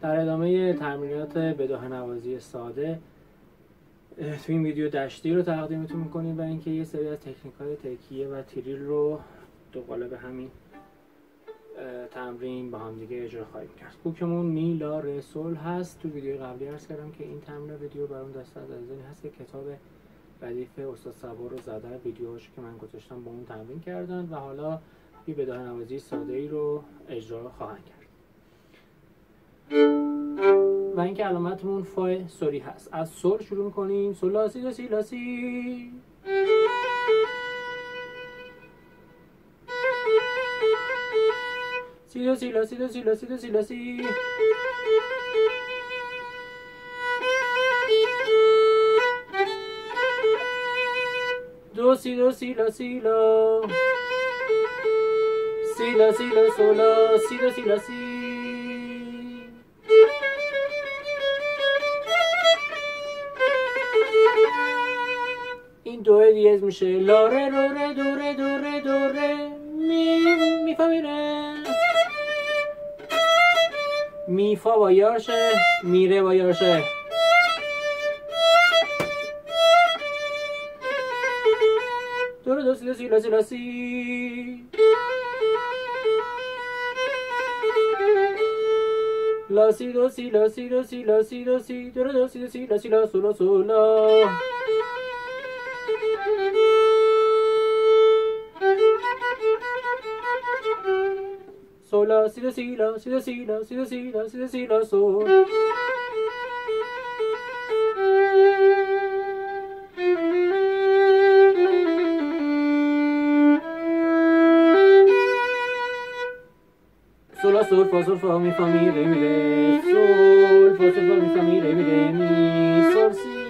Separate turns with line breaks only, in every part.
در ادامه تمرینات بداهه نوازی ساده تو این ویدیو دشتی رو تقدیمتون میکنیم و اینکه یه سری از تکنیک‌های تکیه و تریل رو دو قالب همین تمرین با هم دیگه اجرا خواهیم کرد. کوکمون می لا ره سل هست. تو ویدیو قبلی عرض کردم که این تمرین ویدیو برام دسته از عزیزانی هست که کتاب ردیف استاد صبور رو زدن، ویدیوهاشو که من گذاشتم با اون تمرین کردن و حالا یه بداهه نوازی ساده ای رو اجرا خواهند کرد. و اینکه علامتمون فا سوری هست. از سل شروع میکنیم. سل لا سی لا سی لا سی، سی لا سی لا سی لا سی لا سی لا سی لا سی، دو سی دو سی لا سی لا، سی لا سی لا سو لا، سی لا سی لا سی. این دو دیز میشه لا ره رو ره دو ره دو ره دو ره می فا می ره، می فا با یارشه، می ره با یارشه، دو ره دو سی دو سی لا سی لا سی، لا سی دو سی لا سی دو سی لا سی دو سی، دو ره دو سی دو سی لا سی لا سو لا سو لا، سو لا سی دو سی لا سی دو سی لا سی دو سی لا سی دو سی لا سو، سو لا سول فا سول فا می فا می ره می ره، سول فا سول فا می فا می ره می ره می سول سی.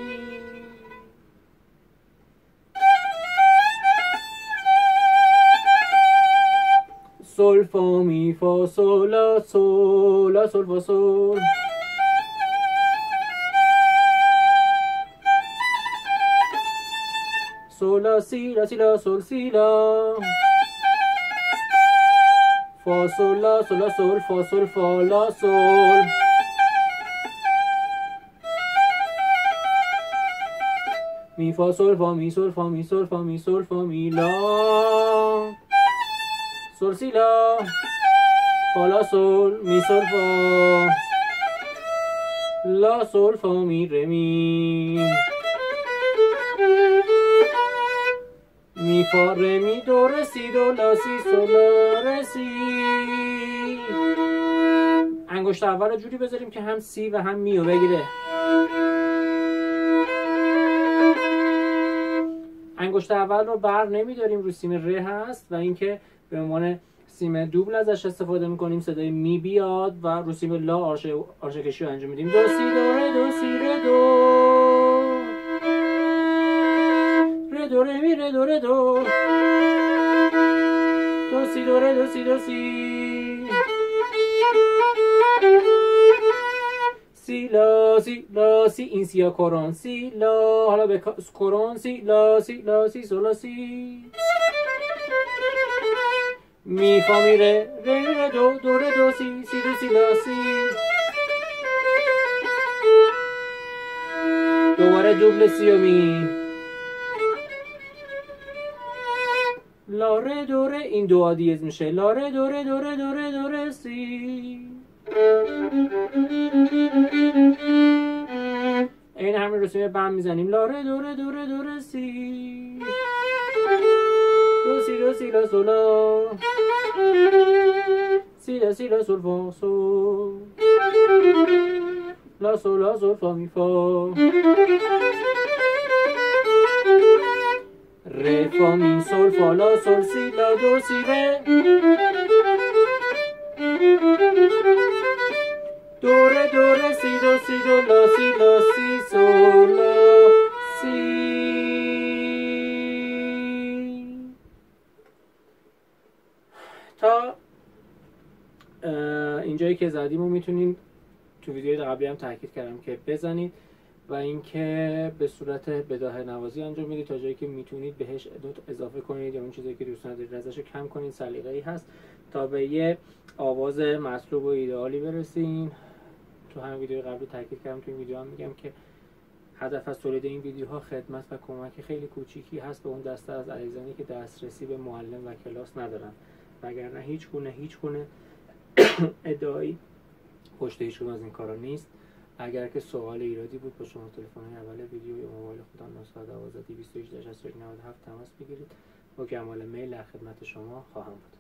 سول فا می فا سول لا سول لا سول فا سول، سول لا سی لا سول سی لا، فا سول لا سول فا سول فا لا سول، می فا سول فا می سول فا می سول فا می سول فا می لا، سول سی لا، فا لا سول می سول فا، لا سول فا می ره می فا ره می دو ره سی دو لا سی سول لا ره سی. انگشت اول رو جوری بذاریم که هم سی و هم می رو بگیره. انگشت اول رو بر نمیداریم، رو سیم ره هست و اینکه به عنوان سیم دوبل ازش استفاده میکنیم، صدای می بیاد و رو سیم لا آرشه کشی رو انجام میدیم. دو سی دو ره دو سی ره دو، ره دو ره می ره دو ره دو، دو سی دو ره دو سی دو سی، سی لا سی این سیا کرون سی لا، حالا به کرون سی لا سی لا سی سولا سی، می فا می ره ره می ره دو دو ره دو سی سی دو سی لا سی، دوباره دوبل سی و می، لا ره دو ره، این دو دیز میشه لا ره دو ره دو ره دو ره دو ره سی. این همین رسومه بم میزنیم لا ره دو ره دو ره دو ره سی، دو سی دو سی لا سولا، سی لا سی لا سول فا سول، لا سول لا سول فا می فا، ره فا می سول فا لا سول سی لا دو سی ره، دو ره سی دو سی دو لا سی لا سی سول لا سی. تا اینجایی که زدیم رو میتونید تو ویدیوی قبلی هم تاکید کردم که بزنید و اینکه به صورت بداهه نوازی انجام میدید تا جایی که میتونید بهش اضافه کنید یا اون چیزی که دوست ندارید ازش رو کم کنید. سلیقه‌ای هست تا به یه آواز مطلوب و ایدئالی برسین. تو همین ویدیو قبلی تاکید کردم، تو این ویدیو هم میگم که هدف از تولید این ویدیوها خدمت و کمک خیلی کوچیکی هست به اون دسته از عزیزانی که دسترسی به معلم و کلاس ندارن، وگرنه هیچ گونه ادعایی پشت هیچ کدوم از این کارا نیست. اگر که سوال ایرادی بود با شما تلفن اول ویدیو یا موبایل خودم 912 218 61 97 تماس بگیرید. با کمال میل در خدمت شما خواهم بود.